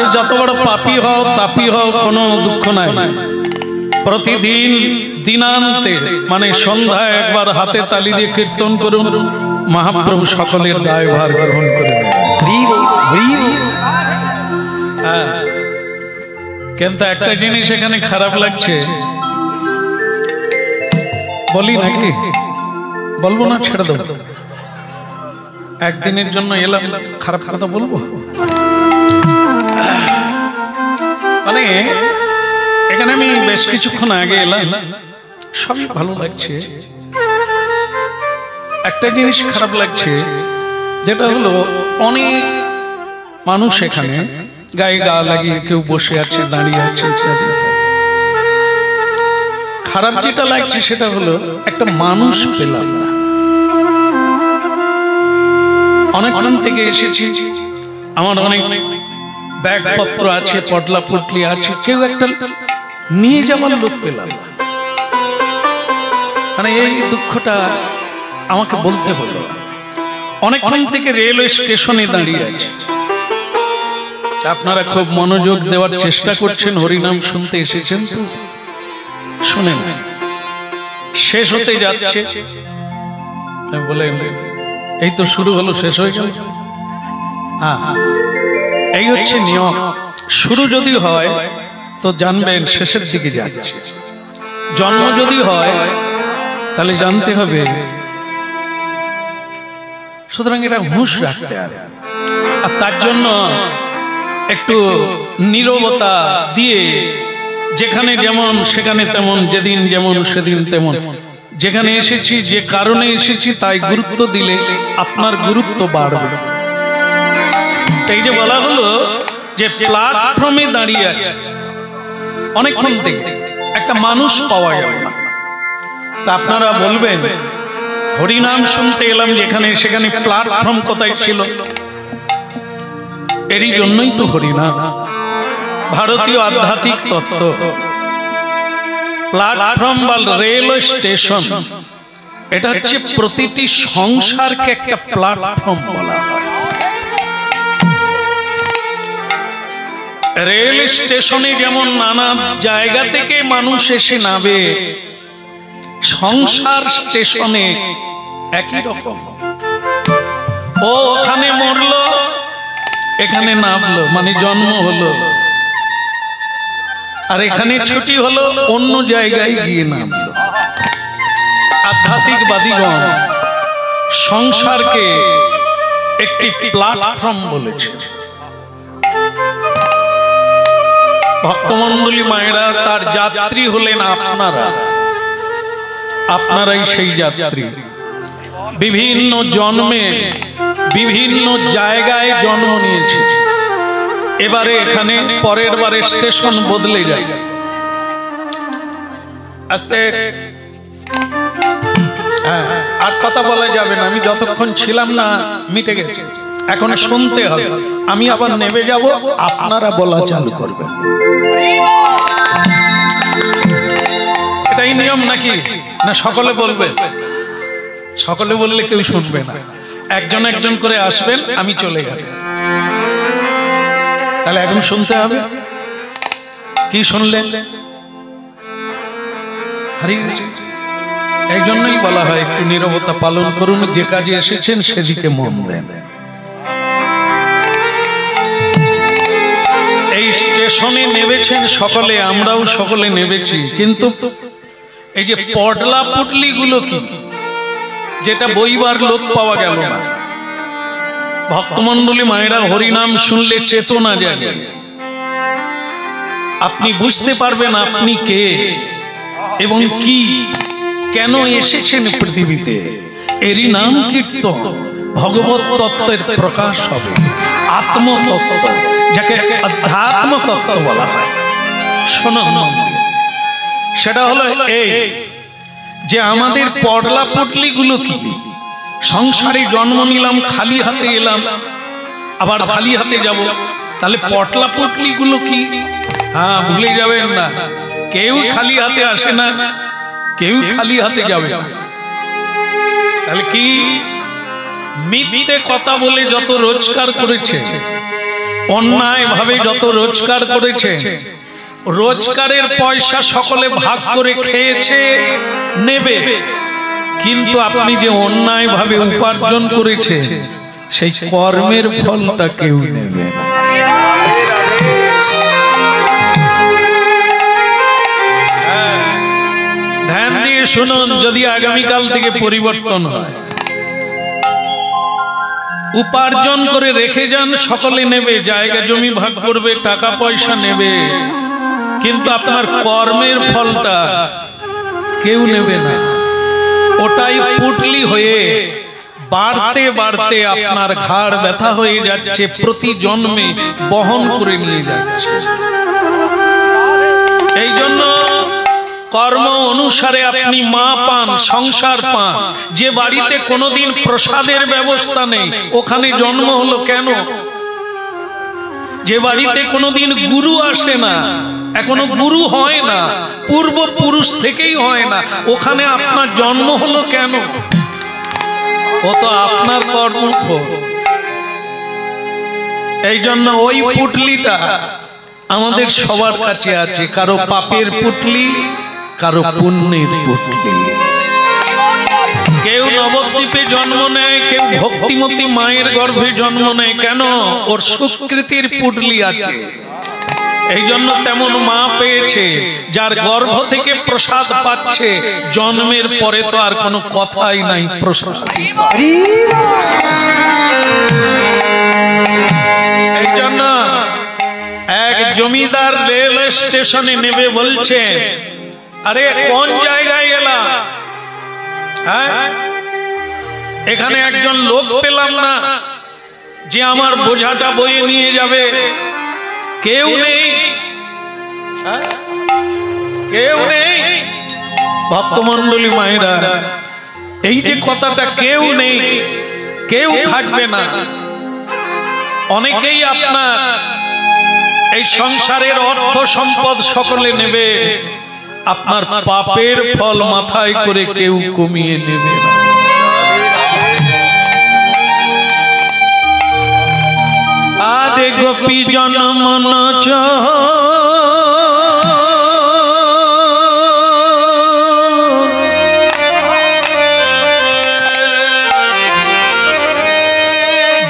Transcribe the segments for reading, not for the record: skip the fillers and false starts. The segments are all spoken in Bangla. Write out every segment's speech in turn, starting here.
সে যত বড় পাপী হও তাপী হও কোনো দুঃখ নাই, প্রতিদিন দিনান্তে মানে সন্ধ্যায় একবার হাতে তালি দিয়ে কীর্তন করুন, মহাপ্রভু সকলের দায়ভার গ্রহণ করে নেবেন। কিন্তু একটা জিনিস এখানে খারাপ লাগছে, বলি নাকি বলবো না, ছেড়ে দেবো। একদিনের জন্য এলাম, খারাপ কথা বলবো? মানে এখানে আমি বেশ কিছুক্ষণ আগে এলাম, সবই ভালো লাগছে। একটা জিনিস খারাপ লাগছে, যেটা হলো অনেক মানুষ এখানে গায়ে গা লাগিয়ে কেউ বসে আছে, দাঁড়িয়ে আছে ইত্যাদি। খারাপ যেটা লাগছে সেটা হলো একটা মানুষ পেলাম না। অনেকক্ষণ থেকে এসেছি, আমার অনেক ব্যাগপত্র আছে, পটলা পুটলি আছে, কেউ একটা নিয়ে যাওয়ার লোক পেলাম না। মানে এই দুঃখটা আমাকে বলতে হলো। অনেকক্ষণ থেকে রেলওয়ে স্টেশনে দাঁড়িয়ে আছে, আপনারা খুব মনোযোগ দেওয়ার চেষ্টা করছেন, হরিনাম শুনতে এসেছেন তো শুনেন। শেষ হতে যাচ্ছে, বলে এই তো শুরু হলো, শেষ হয়ে গেল। এই হচ্ছে নিয়ম। শুরু যদি হয় তো জানবেন শেষের দিকে যাচ্ছে, জন্ম যদি হয় তাহলে জানতে হবে। সুতরাং এটা হুঁশ রাখতে হবে, আর তার জন্য একটু নীরবতা দিয়ে, যেখানে যেমন সেখানে তেমন, যেদিন যেমন সেদিন তেমন, যেখানে এসেছি যে কারণে এসেছি তাই গুরুত্ব দিলে আপনার গুরুত্ব বাড়বে। এই যে বলা হলো যে প্ল্যাটফর্মে দাঁড়িয়ে আছে, অনেকক্ষণ থেকে একটা মানুষ পাওয়া গেল না। তা আপনারা বলবেন হরিনাম শুনতে এলাম যেখানে, সেখানে প্ল্যাটফর্ম কোথায় ছিল? এরই জন্যই তো হরিনাম, ভারতীয় আধ্যাত্মিক তত্ত্ব। প্ল্যাটফর্ম বা রেলওয়ে স্টেশন, এটা হচ্ছে প্রতিটি সংসারকে একটা প্ল্যাটফর্ম বলা হয়। রেল স্টেশনে যেমন নানা জায়গা থেকে মানুষ এসে নামে, সংসার স্টেশনে একই রকম। ও ওখানে মরলো, এখানে নামলো, মানে জন্ম হলো, আর এখানে ছুটি হলো, অন্য জায়গায় গিয়ে নামলো। আধ্যাত্মিকবাদীগণ সংসারকে একটি প্ল্যাটফর্ম বলেছে। ভক্তমণ্ডলী মায়েরা, তার যাত্রী হলেন আপনারা, আপনারাই সেই যাত্রী। বিভিন্ন জন্মে বিভিন্ন জায়গায় জন্ম নিয়েছে, এবারে এখানে, পরের বারে স্টেশন বদলে যায়। আস্তে আর কথা বলা যাবে না, আমি যতক্ষণ ছিলাম না মিটে গেছে, এখন শুনতে হবে। আমি আবার নেমে যাব, আপনারা বলা চালু করবেন। এটাই নিয়ম নাকি? না সকলে বলবেন? সকলে বললে কেউ শুনবে না, একজন একজন করে আসবেন, আমি চলে যাব। তাহলে এখন শুনতে হবে। কি শুনলেন? এই জন্যই বলা হয় একটু নীরবতা পালন করুন, যে কাজে এসেছেন সেদিকে মন দেন। এই স্টেশনে নেমেছেন সকলে, আমরাও সকলে নেমেছি, কিন্তু এই যে পটলা পুটলি গুলো কি, যেটা বইবার লোক পাওয়া গেল না। ভক্তমণ্ডলী মায়েরা, হরিনাম শুনলে চেতনা জাগে, আপনি বুঝতে পারবেন আপনি কে এবং কি, কেন এসেছেন পৃথিবীতে। এরই নাম কীর্তন। ভগবত তত্ত্বের প্রকাশ হবে, আত্মতত্ত্ব, যাকে আধ্যাত্ম তত্ত্ব বলা হয়। শোনো, সেটা হলো এই যে আমাদের পটলা পুটলি গুলো কি, সংসারে জন্ম নিলাম, খালি হাতে এলাম, আবার খালি হাতে যাব, তাহলে পটলা পুটলি গুলো কি? ভুলে যাবেন না, কেউ খালি হাতে আসে না, কেউ খালি হাতে যাবে না। তাহলে কি? মিথ্যে কথা বলে যত রোজগার করেছে অন্যায় ভাবে যত রোজগার করেছে, রোজগারের পয়সা সকলে ভাগ করে খেয়েছে, নেবে, কিন্তু আপনি যে অন্যায় ভাবে উপার্জন করেছে সেই কর্মের ফলটা কেউ নেবে না। ধ্যান দিয়ে শুনুন, যদি আগামীকাল থেকে পরিবর্তন হয়, উপার্জন করে রেখে যান, সকলে নেবে, জায়গা জমি ভাগ করবে, টাকা পয়সা নেবে, কিন্তু আপনার কর্মের ফলটা কেউ নেবে না। ওটাই পুটলি হয়ে বাড়তে বাড়তে আপনার ঘাড় ব্যথা হয়ে যাচ্ছে, প্রতি জন্মে বহন করে নিয়ে যাচ্ছে। এই জন্য কর্ম অনুসারে আপনি মা পান, সংসার পান। যে বাড়িতে কোনোদিন প্রসাদের ব্যবস্থা নেই, ওখানে জন্ম হলো কেন? যে বাড়িতে কোনোদিন গুরু আসে না, এখনো গুরু হয় না, পূর্বপুরুষ থেকেই হয় না, ওখানে আপনার জন্ম হলো কেন? ও তো আপনার কর্মফল। এই জন্য ওই পুটলিটা আমাদের সবার কাছে আছে, কারো পাপের পুটলি, কারো পুণ্যের পুটলি। কেউ নবদ্বীপে জন্ম নেয়, কেউ ভক্তিমতী মায়ের গর্ভে জন্ম নেয়, কেন? ওর সুকৃতির পুটলি আছে। এই জন্য তেমন মা পেয়েছে, যার গর্ভ থেকে প্রসাদ পাচ্ছে, জন্মের পরে তো আর কোনো কথাই নাই প্রসাদ। এই জন্য এক জমিদার রেল স্টেশনে নেবে বলছে, আরে কোন জায়গায় এলাম? হ্যাঁ, এখানে একজন লোক পেলাম না যে আমার বোঝাটা বয়ে নিয়ে যাবে, কেউ নেই, কেউ নেই। ভক্তমণ্ডলী মায়েরা, এই যে কথাটা কেউ নেই, কেউ থাকবে না, অনেকেই আপনার এই সংসারের অর্থ সম্পদ সকলে নেবে, আপনার পাপের ফল মাথায় করে কেউ কমিয়ে নেবে না। আরে গোপী জনমন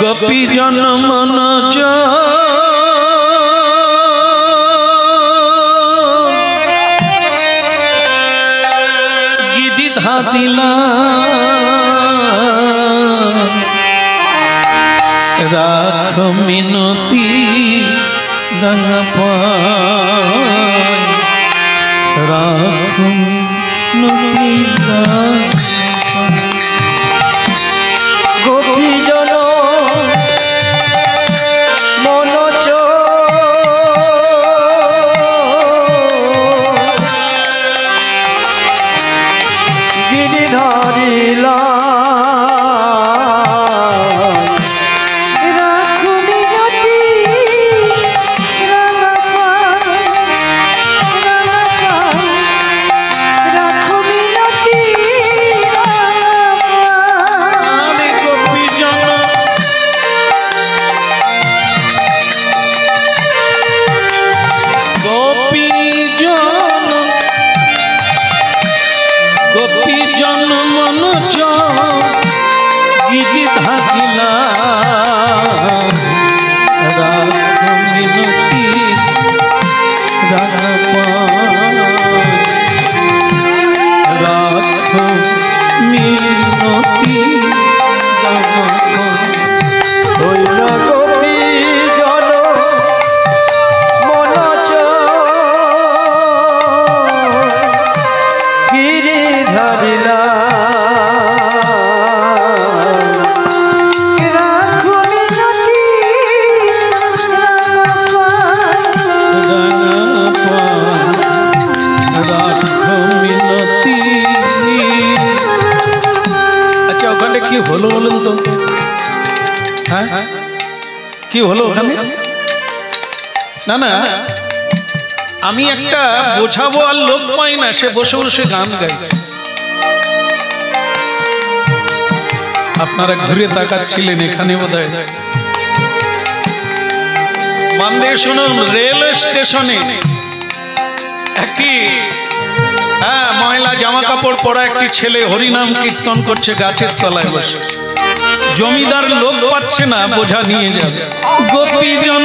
গোপী জনমন গিরি ধাতিলা রাখ মিনতি গঙ্গা পায়, রাখ মিনতি গোপী জন মনোজ গিরিধারিলা হলো বলুন তো? হ্যাঁ, কি হলো ওখানে? না না, আমি একটা বোঝাবো আর লোক পাই না, সে বসে বসে গান গাইছে। আপনারা ঘুরে তাকাচ্ছিলেন, এখানে বোধহয় মান দিয়ে শুনুন, রেল স্টেশনে একটি ময়লা জামা কাপড় পরা একটি ছেলে হরিনাম কীর্তন করছে গাছের তলায় বসে। জমিদার লোক পাচ্ছে না, বোঝা নিয়ে যাবে। গোপীজন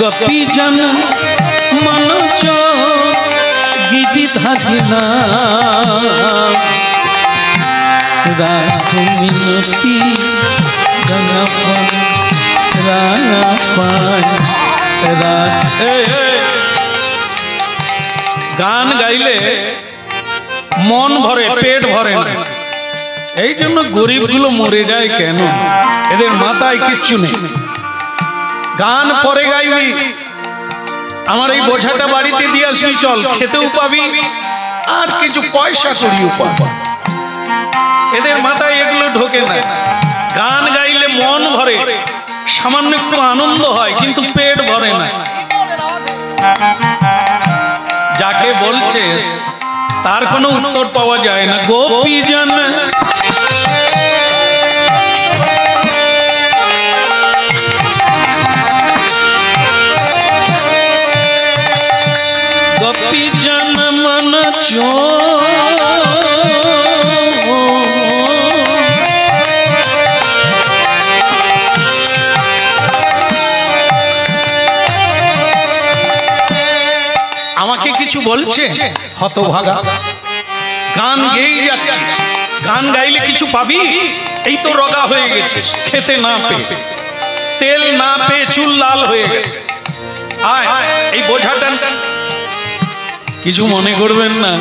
গোপীজন মনোজ গিরি ধারিনা রাখ মিনতি গান গাইলে মন ভরে, পেট ভরে না। এই জন্য গরিবগুলো মরে যায় কেন? এদের মাথায় কিচ্ছু নেই। গান পরে গাইবি, আমার এই বোঝাটা বাড়িতে দিয়ে আসবি, চল খেতেও পাবি আর কিছু পয়সা করিও পাবি। এদের মাথায় এগুলো ঢোকে না। গান গাইলে মন ভরে, সামান্য একটু আনন্দ হয়, কিন্তু পেট ভরে না। যাকে বলছে তার কোনো উত্তর পাওয়া যায় না। গোপীজন গোপীজন মন চো আমাকে কিছু বলছে? হতভাগা, গান গেয়ে যাচ্ছিস, গান গাইলে কিছু পাবি? এই তো রগা হয়ে গেছিস, খেতে না পেয়ে, তেল না পেয়ে চুল লাল হয়ে গেছে। আয় এই বোঝাটা, কিছু মনে করবেন না।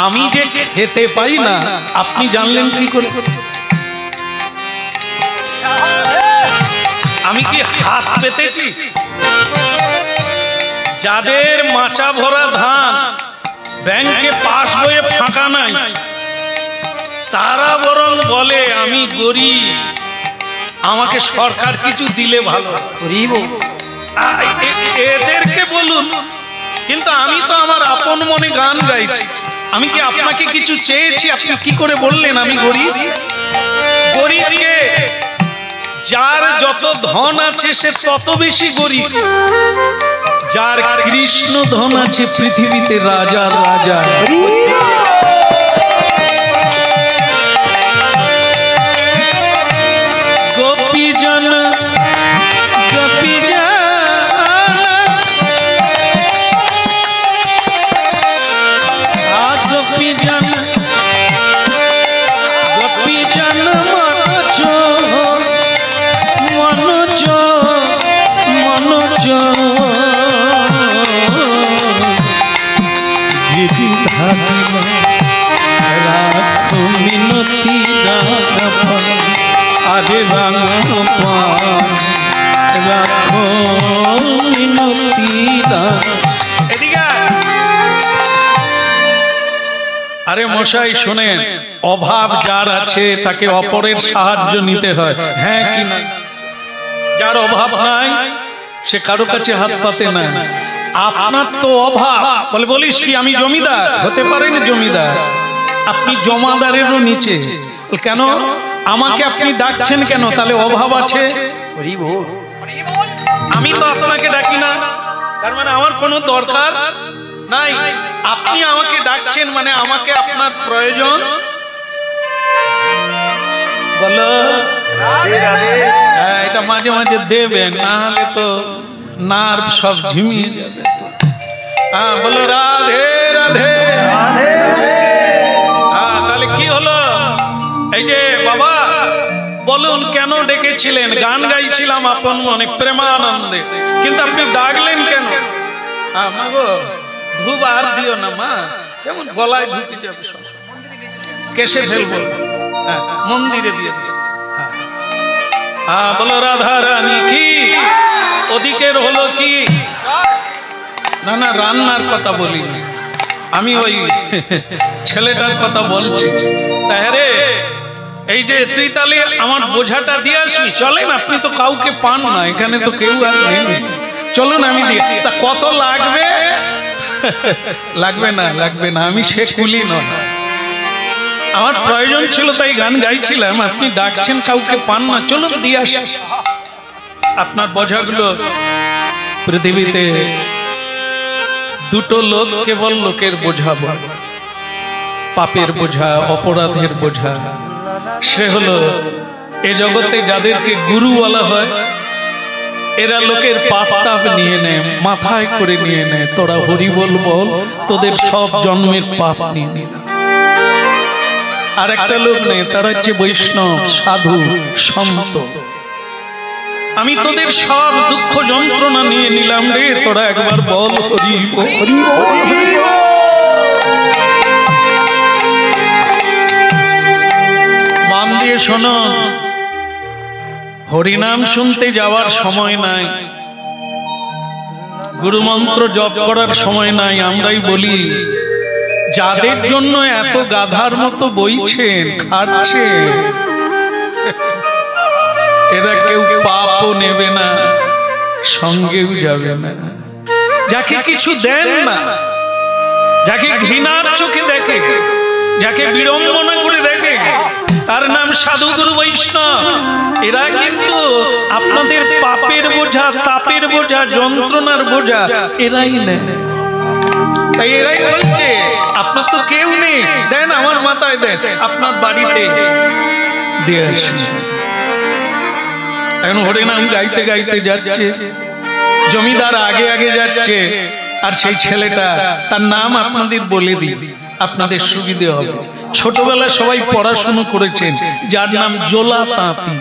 আমি যে খেতে পাই না আপনি জানলেন কি করে? আমি কি হাত পেতেছি? যাদের মাচা ভরা ধান, ব্যাংকে পাস বইয়ে ফাঁকা নাই, তারা বরং বলে আমি গরিব, আমাকে সরকার কিছু দিলে ভালো। এদেরকে বলুন, কিন্তু আমি তো আমার আপন মনে গান গাইছি। আমি কি আপনাকে কিছু চেয়েছি? আপনি কি করে বললেন আমি গরিব? গরিবকে, যার যত ধন আছে সে তত বেশি গরিব। যার কৃষ্ণ ধন আছে পৃথিবীতে রাজা রাজা। গোপীজন রাখো মিনতি আরে রাখো মিনতি। আরে মশাই শোনেন, অভাব যার আছে তাকে অপরের সাহায্য নিতে হয়, হ্যাঁ কি না? যার অভাব নাই সে কারো কাছে হাত পাতে না। আপনার তো অভাব, বলে বলিস কি আমি জমিদার? হতে পারেন জমিদার, আপনি জমাদারেরও নিচে। কেন আমাকে আপনি ডাকছেন কেন? তাহলে অভাব আছে। আমি তো আপনাকে ডাকি না, তার মানে আমার কোনো দরকার নাই। আপনি আমাকে ডাকছেন মানে আমাকে আপনার প্রয়োজন। বলো এটা মাঝে মাঝে দেবেন, না হলে তো নার্ভ সব ঝিমিয়ে যাবে। হ্যাঁ বলো রাধে রাধে। তাহলে কি হলো? এই যে বাবা বলুন কেন ডেকেছিলেন? গান গাইছিলাম আপন মনে প্রেমানন্দে, কিন্তু আপনি ডাকলেন কেন? মা গো ধূপ আর দিও না মা, কেমন গলায় ঢুকে যাবে, সব কেসে ফেলবো। হ্যাঁ মন্দিরে দিয়ে দিও। বলো রাধা রানী কি? ওদিকের হলো কি? না না রান্নার কথা বলি না, আমি ওই ছেলেটার কথা বলছি। তাহলে এই যে তুই তাহলে আমার বোঝাটা দিয়ে আসবি, চলেন, আপনি তো কাউকে পান না, এখানে তো কেউ আর নেই, চলুন আমি দিয়ে। তা কত লাগবে? লাগবে না, লাগবে না, আমি সে কুলি নয়, আমার প্রয়োজন ছিল তাই গান গাইছিলাম, আপনি ডাকছেন কাউকে পান না, চলুন দিয়ে আসি আপনার বোঝাগুলো। পৃথিবীতে দুটো লোক কেবল লোকের বোঝা বয়, পাপের বোঝা, অপরাধের বোঝা। সে হলো এ জগতে যাদেরকে গুরু বলা হয়, এরা লোকের পাপ তাপ নিয়ে নেয়, মাথায় করে নিয়ে নেয়, তোরা হরি বল বল, তোদের সব জন্মের পাপ নিয়ে নিল। আর একটা লোক নেই, তারা হচ্ছে বৈষ্ণব, সাধু, সন্ত। আমি তোদের সব দুঃখ যন্ত্রণা নিয়ে নিলাম রে, তোরা একবার বল হরি বল, হরি বল, হরি বল। মান দিয়ে শোনো, হরিনাম শুনতে যাওয়ার সময় নাই, গুরুমন্ত্র জপ করার সময় নাই। আমরাই বলি, যাদের জন্য এত গাধার মতো বইছেন, খাচ্ছেন, এরা কেউ পাপও নেবে না, সঙ্গেও যাবে না। যাকে কিছু দেন না, যাকে ঘৃণার চোখে দেখে, যাকে বিড়ম্বনা করে দেখে, তার নাম সাধু গুরু বৈষ্ণব। এরা কিন্তু আপনাদের পাপের বোঝা, তাপের বোঝা, যন্ত্রণার বোঝা এরাই নেয়। তাই এরাই বলছে, আপনার তো কেউ নেই, দেন আমার মাথায় দেন, আপনার বাড়িতে দিয়ে আসি। এখন হরিনাম গাইতে গাইতে যাচ্ছে, জমিদার আগে আগে যাচ্ছে, আর সেই ছেলেটা, তার নাম আপনাদের বলে দিই, আপনাদের সুবিধে হবে। ছোটবেলায় সবাই পড়াশুনো করেছেন, যার নাম জোলা তাঁতি।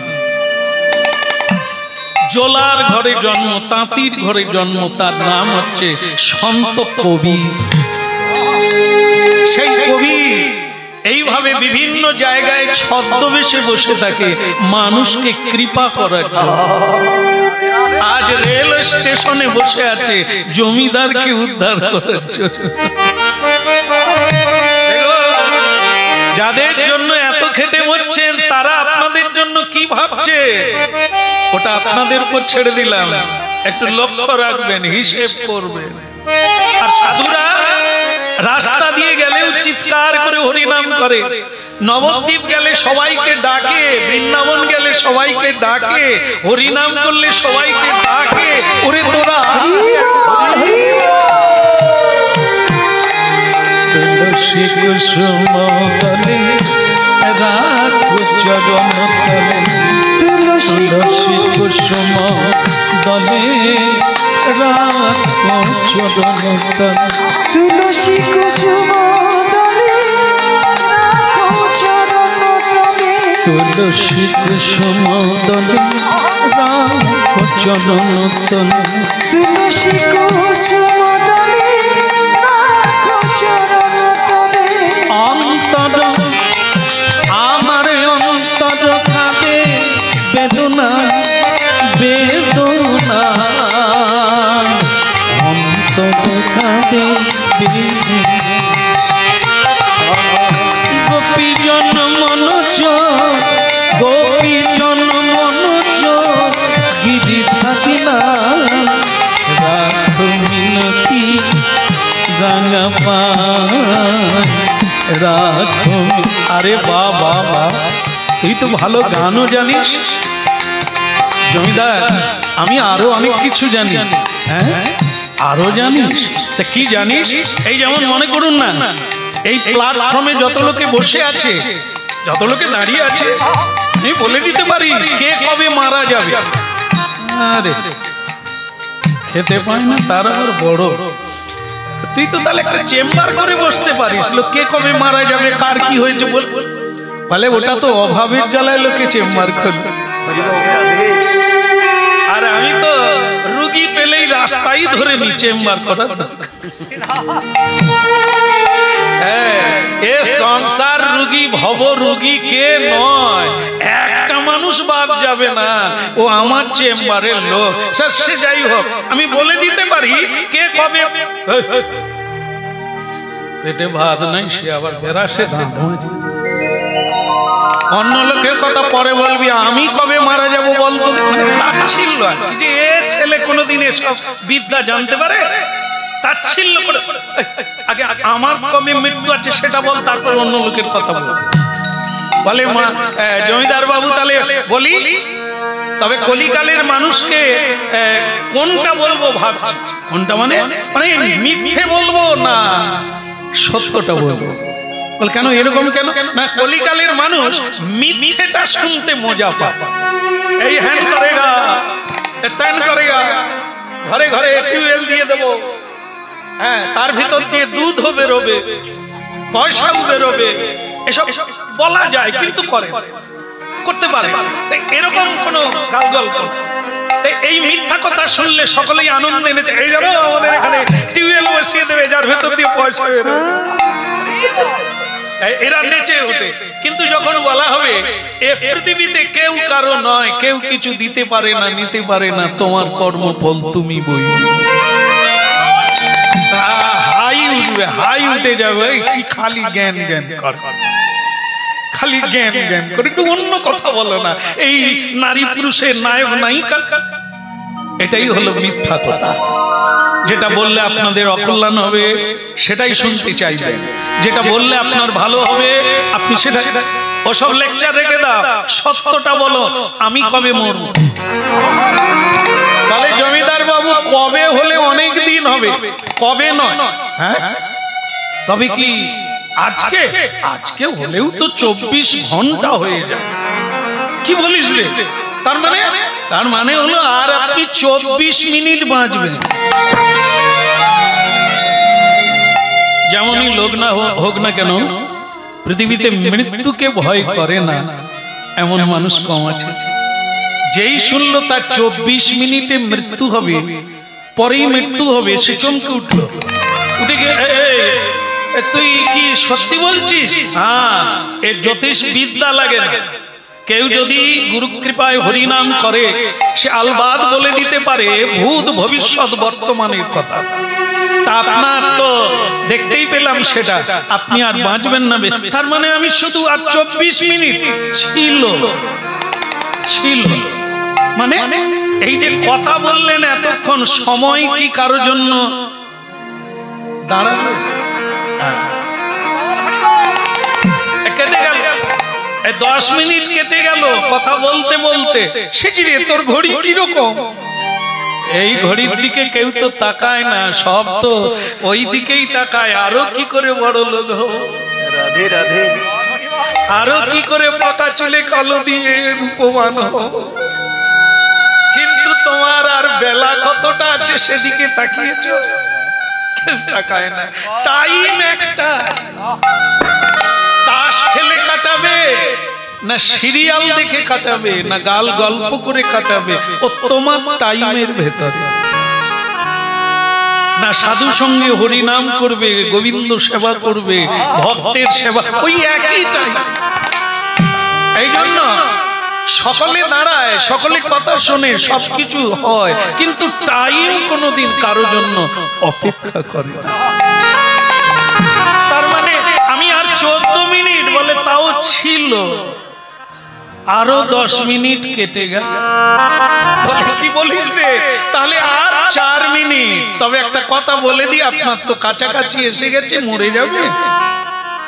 জোলার ঘরে জন্ম, তাঁতির ঘরে জন্ম, তার নাম হচ্ছে সন্ত কবির। সেই কবি এইভাবে বিভিন্ন জায়গায় ছদ্মবেশে বসে থাকে মানুষকে কৃপা করার জন্য। আজ রেল স্টেশনে বসে আছে জমিদারকে উদ্ধার করার জন্য। যাদের জন্য এত খেটে মরছেন, তারা আপনাদের জন্য কি ভাবছে, ওটা আপনাদের উপর ছেড়ে দিলাম, একটু লক্ষ্য রাখবেন, হিসেব করবেন। আর সাধুরা রাস্তা দিয়ে গেলেও চিৎকার করে হরিনাম করে, নবদ্বীপ গেলে সবাইকে ডাকে, বৃন্দাবন গেলে সবাইকে ডাকে, হরিনাম করলে সবাইকে ডাকে, ওরে তোরা তুলসী কুসুম তলে রাখো চরণ তলে, তুলসী কুসুম তলে রাখো চরণ তলে, তুলসী কুসুম তলে রাখো চরণ তলে, তুলসী কুসুম তলে রাখো চরণ তলে, তুলসী কুসুম তলে রাখো চরণ তলে। অন্তর আমার অন্তর কাঁদে বেদনা বেদনা, অন্তর কাঁদে গোপীজন মনোজ, গোপীজন মনোজ গিরি থাকি না, রাখো মিনতি রাঙা পায় রাখো। আরে বাবা, তুই তো ভালো গানও জানিস জমিদার, আমি আরো অনেক কিছু জানি। হ্যাঁ, আরো জানিস? তা কি জানিস? এই যেমন মনে করুন না, এই প্ল্যাটফর্মে যত লোকে বসে আছে, যত লোকে দাঁড়িয়ে আছে, আমি বলে দিতে পারি কে কবে মারা যাবে। আরে খেতে পায় না, তার আবার বড়। তুই তো তাহলে একটা চেম্বার করে বসতে পারিস, লোক কে কবে মারা যাবে, কার কি হয়েছে বল। বলে ওটা তো অভাবের জ্বালায় লোকে চেম্বার করে, আর আমি তো রুগী পেলেই রাস্তায় ধরে নি চেম্বার করার দরকার। এ সংসার রুগী, ভব রুগী কে নয়, একটা মানুষ বাদ যাবে না, ও আমার চেম্বারের লোক। সে যাই হোক, আমি বলে দিতে পারি কে কবে। পেটে ভাত নাই, সে আবার বেরাসে দাঁত। অন্য লোকের কথা পরে বলবি, আমি কবে মারা যাব বলতো। মানে তাচ্ছিল্য আর কি, যে এ ছেলে কোনোদিন এসব বিদ্যা জানতে পারে, তাচ্ছিল্য করে। আগে আমার কবে মৃত্যু আছে সেটা বল, তারপর অন্য লোকের কথা বল। বলে জমিদার বাবু তাহলে বলি, তবে কলিকালের মানুষকে কোনটা বলবো ভাবছি। কোনটা মানে মানে মিথ্যে বলবো না সত্যটা বলবো। বল কেন এরকম কেন? না, কলিকালের মানুষ মিথ্যেটা শুনতে মজা পায়। এই হ্যান করেগা, ত্যান করেগা, ঘরে ঘরে টিউবওয়েল দিয়ে দেবো, হ্যাঁ তার ভিতর দিয়ে দুধও বেরোবে, পয়সাও বেরোবে, এসব বলা যায় কিন্তু করতে পারে এরকম কোন গল্প। এই মিথ্যা কথা শুনলে সকলেই আনন্দ এনেছে, এই যাবো আমাদের এখানে টিউবওয়েল বসিয়ে দেবে যার ভেতর দিয়ে পয়সা বেরোবে, এরা নেচে ওঠে। কিন্তু যখন বলা হবে এ পৃথিবীতে কেউ কারো নয়, কেউ কিছু দিতে পারে না, নিতে পারে না, তোমার কর্মফল তুমি বই, হাই উঠবে, হাই উঠে যাবে। কি খালি জ্ঞান জ্ঞান কর, খালি জ্ঞান জ্ঞান করে, একটু অন্য কথা বলো না। এই নারী পুরুষের নায়ক নায়িকা, এটাই হলো মিথ্যা কথা। যেটা বললে আপনাদের অকল্যাণ হবে সেটাই শুনতে চাইবেন, যেটা বললে আপনার ভালো হবে আপনি সেটা। ওসব লেকচার রেখে দাও, সত্যটা বলো, আমি কবে মরব। তাহলে জমিদার বাবু কবে হলে অনেক দিন হবে, কবে নয়। হ্যাঁ তবে কি আজকে? আজকে হলেও তো 24 ঘন্টা হয়ে যায়। কি বলিস রে? তার মানে হলো আর আপনি 24 মিনিট বাঁচবেন। যেমনই লোক না হোক না কেন, পৃথিবীতে মৃত্যুকে ভয় করে না এমন মানুষ কম আছে। যেই শুনল তার 24 মিনিটে মৃত্যু হবে, পরেই মৃত্যু হবে, সে চমকে উঠলো, উঠে গিয়ে তুই কি সত্যি বলছিস? হ্যাঁ, এর জ্যোতিষ বিদ্যা লাগে না। কেউ যদি গুরু কৃপায় হরিনাম করে সে আলবাদ বলে দিতে পারে ভূত ভবিষ্যৎ বর্তমানের কথা। তা আপনার তো দেখতেই পেলাম সেটা, আপনি আর বাঁচবেন না। তার মানে আমি শুধু আর 24 মিনিট ছিল মানে এই যে কথা বললেন এতক্ষণ, সময় কি কারো জন্য দাঁড়ালো? কেটে গেল, 10 মিনিট কেটে গেল কথা বলতে বলতে। সে কি রে, তোর ঘড়ি কিরকম? এই ঘড়ির দিকে কেউ তো তাকায় না, সব তো ওই দিকেই তাকায়। আরো কি করে বড় লোক হবো, রাধে রাধে, আরো কি করে পাকা চুলে কালো দিয়ে রূপবান হবো। কিন্তু তোমার আর বেলা কতটা আছে সেদিকে তাকিয়েছ? তাকায় না। টাইম একটা, তাস খেলে কাটাবে না সিরিয়াল দেখে কাটাবে না গাল গল্প করে কাটাবে, ও তোমার টাইমের ভেতরে। না সাধু সঙ্গে হরিনাম করবে, গোবিন্দ সেবা করবে, ভক্তের সেবা, ওই একই টাইম। এই জন্য সকলে দাঁড়ায়, সকলে কথা শোনে, সবকিছু হয়, কিন্তু টাইম কোনোদিন কারো জন্য অপেক্ষা করে না। তার মানে আমি আর 14 মিনিট বলে, তাও ছিল, আরো 10 মিনিট কেটে গেল। কি বলিস রে? তাহলে আর 4 মিনিট। তবে একটা কথা বলে দিই, আপনার তো কাছাকাছি এসে গেছে, মরে যাবে।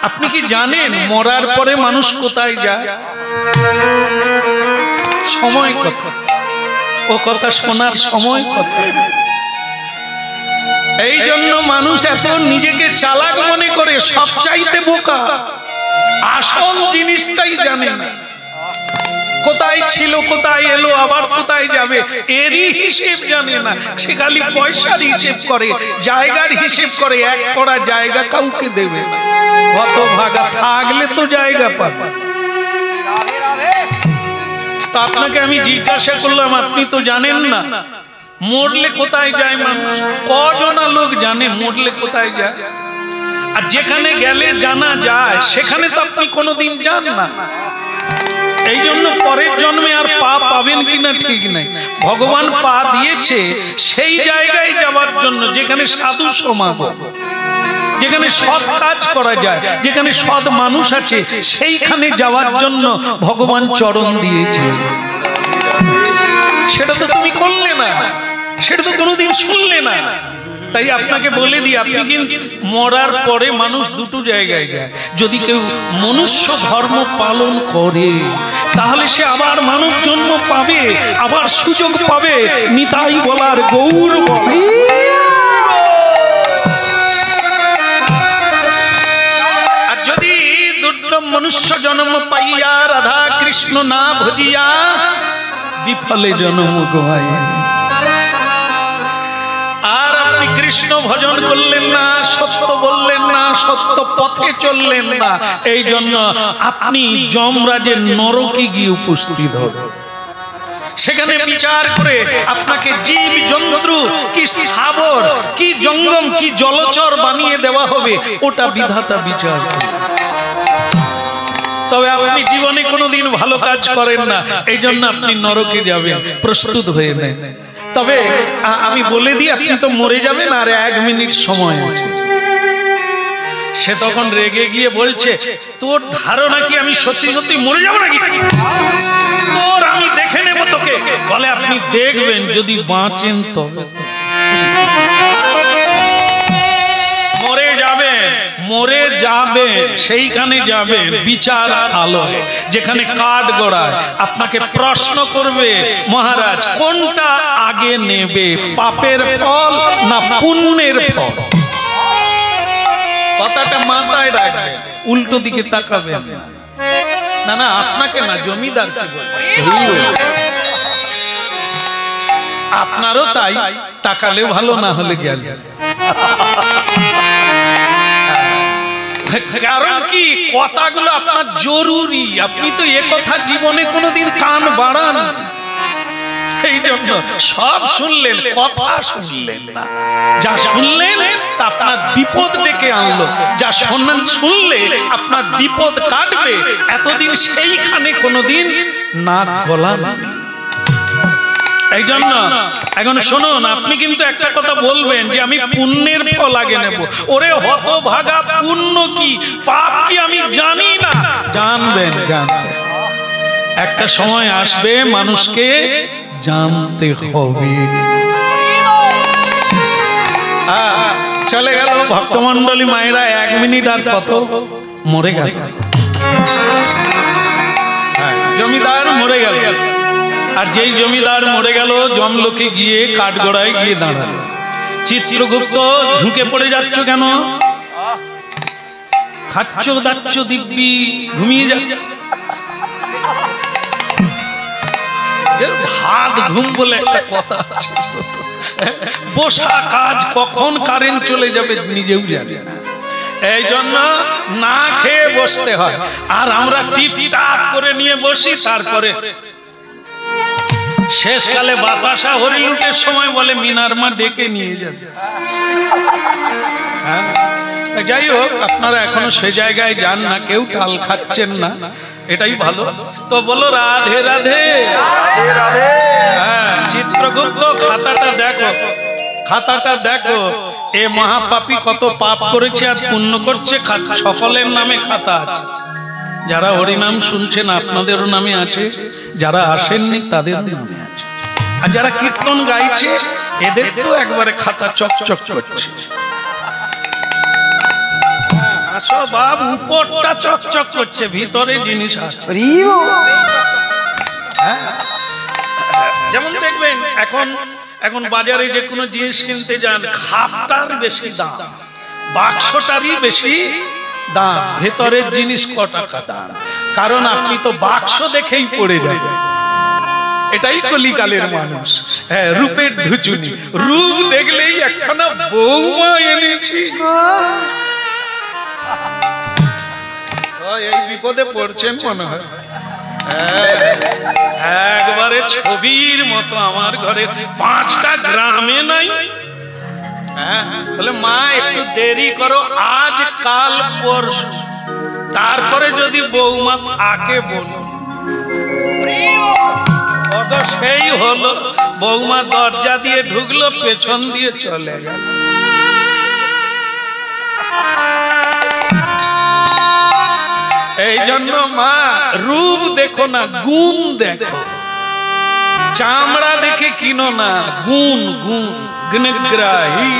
আপনি কি জানেন মরার পরে মানুষ কোথায় যায়? সময় কথা, ও কথা শোনার সময় কথা। এই জন্য মানুষ এত নিজেকে চালাক মনে করে, সবচাইতে বোকা, আসল জিনিসটাই জানে না। কোথায় ছিল, কোথায় এলো, আবার কোথায় যাবে, এরই হিসেব জানে না। সে খালি পয়সার হিসেব করে, জায়গার হিসেব করে, এক কড়া জায়গা কাউকে দেবে না। হতভাগা, থাকলে তো জায়গা পাবে। তো আপনাকে আমি জিজ্ঞাসা করলাম, আপনি তো জানেন না মরলে কোথায় যায় মানুষ? কজনা লোক জানে মরলে কোথায় যায়? আর যেখানে গেলে জানা যায় সেখানে তো আপনি কোনোদিন যান না। এই জন্য পরের জন্মে আর পা পাবেন কিনা ঠিক নাই। ভগবান পা দিয়েছে সেই জায়গায় যাওয়ার জন্য যেখানে সাধু সমাগম, যেখানে সৎ কাজ করা যায়, যেখানে সৎ মানুষ আছে, সেইখানে যাওয়ার জন্য ভগবান চরণ দিয়েছে। সেটা তো তুমি করলে না, সেটা তো কোনোদিন শুনলে না। তাই আপনাকে বলে দিই, আপনি কিন্তু মরার পরে মানুষ দুটো জায়গায় যায়। যদি কেউ মনুষ্য ধর্ম পালন করে তাহলে সে আবার মানব জন্ম পাবে, আবার সুযোগ পাবে নিতাই বলার গৌর। আর যদি দুর্লভ মনুষ্য জন্ম পাইয়া রাধা কৃষ্ণ না ভজিয়া বিফলে জন্ম গোয়াই, আর আপনি কৃষ্ণ ভজন করলেন না, সত্য বললেন না, সত্য পথে চললেন না, এই জন্য আপনি যমরাজের নরকে গিয়ে উপস্থিত হবেন। সেখানে বিচার করে আপনাকে জীব জন্তু কি স্থাবর কি জঙ্গম কি জলচর বানিয়ে দেওয়া হবে, ওটা বিধাতা বিচার করে। তবে আপনি জীবনে কোনোদিন ভালো কাজ করেন না, এই জন্য আপনি নরকে যাবেন, প্রস্তুত হয়ে নেন। তবে আমি বলে দিই, আপনি তো মরে যাবেন, আর 1 মিনিট সময় আছে। সে তখন রেগে গিয়ে বলছে, তোর ধারণা কি আমি সত্যি সত্যি মরে যাবো নাকি? তোর আমি দেখে নেব তোকে। বলে আপনি দেখবেন, যদি বাঁচেন তবে। মরে যাবে, সেইখানে যাবে বিচার আলোয়, যেখানে কাঠ গড়ায়। আপনাকে প্রশ্ন করবে, মহারাজ কোনটা আগে নেবে, পাপের ফল না পুণ্যের ফল? কথাটা মাথায় রাখবেন, উল্টো দিকে তাকাবেন না। না, আপনাকে না, জমিদারকে বলবেন। আপনারও তাই, তাকালে ভালো, না হলে গেল। কারণ কি, কথাগুলো আপনার জরুরি। আপনি তো এ কথা জীবনে কোনোদিন কান বাড়ান, এই জন্য সব শুনলেন, কথা শুনলেন না। যা শুনলেন তা আপনার বিপদ ডেকে আনলো, যা শুনলে আপনার বিপদ কাটবে, এতদিন সেইখানে কোনোদিন নাক গলান। এই জন্য এখন শুনুন, আপনি কিন্তু একটা কথা বলবেন যে আমি পুণ্যের ফল আগে নেব। ওরে হতভাগা, পুণ্য কি পাপ কি আমি জানি না? জানবেন, জানবেন। একটা সময় আসবে মানুষকে জানতে হবে। চলে গেল ভক্তমন্ডলী মায়েরা, 1 মিনিট আর কত, মরে গেল। জমিদার মরে গেল, আর যেই জমিদার মরে গেল, জমলোকে গিয়ে কাঠগড়ায় গিয়ে দাঁড়ালো। চিত্রগুপ্ত ঝুঁকে পড়ে যাচ্ছ কেন? খাচ্ছ দাচ্ছ দিব্যি, ঘুমিয়ে যাচ্ছ। ভাত ঘুম বলে একটা কথা আছে, বসা কাজ, কখন কারেন্ট চলে যাবে নিজেও জানে না। এই জন্য না খেয়ে বসতে হয়। আর আমরা টিপটাপ করে নিয়ে বসি, তারপরে শেষকালে বাতাসা হরিলুটের সময় বলে মিনার মা ডেকে নিয়ে যাবে। যাই হোক, আপনারা এখনো সে জায়গায় যান না, কেউ টাল খাচ্ছেন না, এটাই ভালো। তো বলো রাধে রাধে। হ্যাঁ, চিত্রগুপ্ত খাতাটা দেখো, খাতাটা দেখো। এ মহাপাপী কত পাপ করেছে আর পুণ্য করছে, সকলের নামে খাতা আছে। যারা হরিনাম শুনছেন আপনাদেরও নামে আছে, যারা আসেননি তাদেরও নামে আছে, আর যারা কীর্তন গাইছে এদের তো একবারে খাতা চকচক করছে। আসো বাপ, উপরটা চকচক করছে, ভিতরে জিনিস আছে। যেমন দেখবেন এখন বাজারে যে কোনো জিনিস কিনতে যান, খাপটার বেশি দাম, বাক্সটারই বেশি দাম, ভেতরের জিনিস ক টাকা দাম। কারণ আপনি তো বাক্স দেখেই পড়ে যাবেন। এটাই কলিকালের মানুষ। হ্যাঁ, রূপের ঢুচুনি, রূপ দেখলেই একখানা বৌমা এনেছি। এই বিপদে পড়ছেন মনে হয়। একবারে ছবির মতো আমার ঘরে 5টা গ্রামে নাই। বলে মা একটু দেরি করো, আজ কাল পরশু, তারপরে যদি বৌমা থাকে বলো। সেই হলো, বৌমা দরজা দিয়ে ঢুকলো, পেছন দিয়ে চলে গেল। এই জন্য মা রূপ দেখো না, গুণ দেখো। চামড়া দেখে কিনো না, গুণ গুণ গুণগ্রাহী।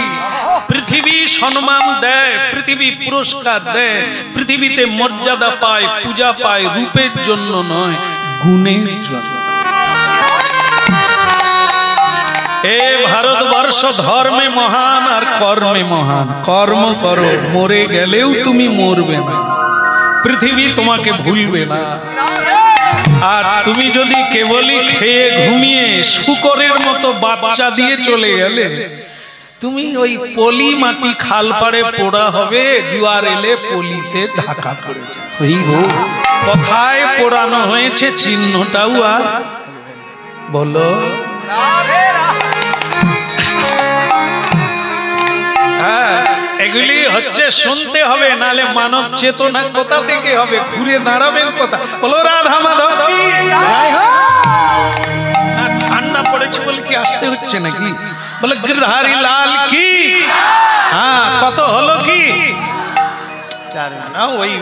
পৃথিবী সম্মান দেয়, পৃথিবী পুরস্কার দেয়, পৃথিবীতে মর্যাদা পায়, পূজা পায় রূপের জন্য নয়, গুণের জন্য। এ ভারতবর্ষ ধর্মে মহান আর কর্মে মহান। কর্ম করো, মরে গেলেও তুমি মরবে না, পৃথিবী তোমাকে ভুলবে না। আর তুমি যদি কেবলই খেয়ে ঘুমিয়ে শুকরের মতো বাচ্চা দিয়ে চলে গেলে, তুমি ওই পলি মাটি খাল পাড়ে পোড়া হবে, জুয়ার এলে পলিতে ঢাকা পড়ে যাবে। কোথায় পোড়ানো হয়েছে চিহ্নটাও আর বলো। হ্যাঁ, এগুলি হচ্ছে শুনতে হবে, নালে মানব চেতনা কোথা থেকে হবে, ঘুরে দাঁড়াবেন কোথা। বলো রাধা মাধব। ঠান্ডা পড়েছে বলে কি আসতে হচ্ছে নাকি? বলে গিরধারী লাল কি। হ্যাঁ, কত হলো কি? না, ওই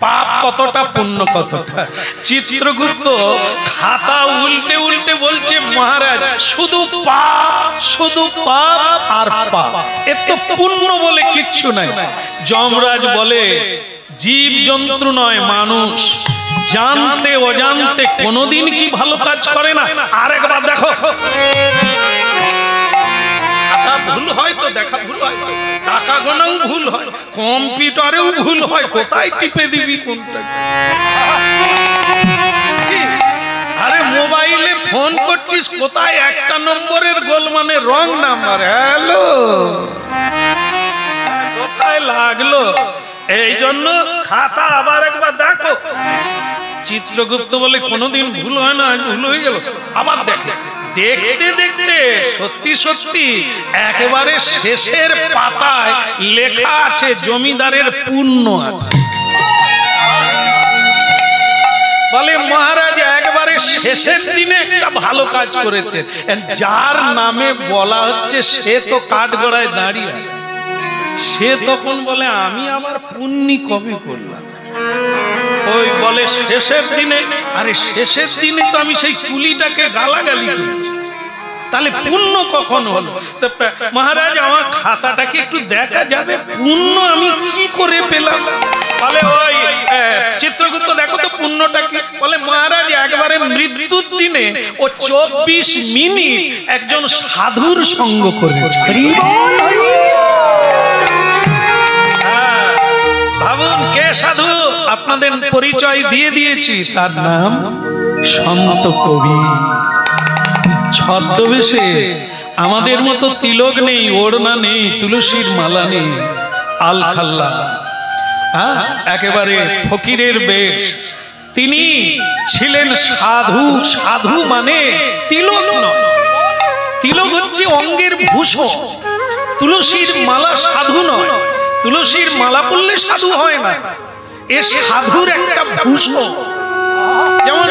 পাপ কতটা, পুণ্য কতটা। চিত্রগুপ্ত খাতা উল্টে উল্টে বলছে, মহারাজ শুধু পাপ, শুধু পাপ আর পাপ, এর তো পুণ্য বলে কিচ্ছু নাই। যমরাজ বলে জীব জন্তু নয়, মানুষ জানতে অজান্তে কোনোদিন কি ভালো কাজ করে না? আরেকবার দেখো। ভুল হয় তো দেখা, ভুল হয় তো টাকা গোনাও ভুল হয়, কম্পিউটারেও ভুল হয়, কোথায় টিপে দিবি কোনটা। আরে মোবাইলে ফোন করছিস, কোথায় একটা নম্বরের গোল মানে রং নাম্বার। হ্যালো, কোথায় লাগলো? এই জন্য খাতা আবার একবার দেখো। চিত্রগুপ্ত বলে কোনোদিন ভুল হয় না, ভুল হয়ে গেল, আবার দেখে। দেখতে দেখতে সত্যি সত্যি একেবারে শেষের পাতায় লেখা আছে জমিদারের পুণ্য আছে। বলে মহারাজ একবারে শেষের দিনে একটা ভালো কাজ করেছে, যার নামে বলা হচ্ছে সে তো কাঠগড়ায় দাঁড়িয়ে আছে। সে তখন বলে আমি আমার পুণ্যি কবে করলাম? ওই বলে শেষের দিনে। আরে শেষের দিনে তো আমি সেই কুলিটাকে গালাগালি করেছি, তাহলে পুণ্য কখন হলো? মহারাজ আমার খাতাটাকে একটু দেখা যাবে, পুণ্য আমি কি করে পেলাম? বলে ওই চিত্রগুপ্ত দেখো তো পুণ্যটা কি। বলে মহারাজ একবারে মৃত্যুর দিনে ও 24 মিনিট একজন সাধুর সঙ্গ করেছে। ভাবুন কে সাধু, আপনাদের পরিচয় দিয়ে দিয়েছি, তার নাম সন্ত কবি। ছদ্মবেশে, আমাদের মতো তিলক নেই, ওড়না নেই, তুলসীর মালা নেই, আলখাল্লা, একেবারে ফকিরের বেশ। তিনি ছিলেন সাধু। সাধু মানে তিলক নয়, তিলক হচ্ছে অঙ্গের ভূষণ। তুলসীর মালা সাধু নয়, তুলসীর মালা পরলে সাধু হয় না, এ সাধুর একটা ভূষণ। যেমন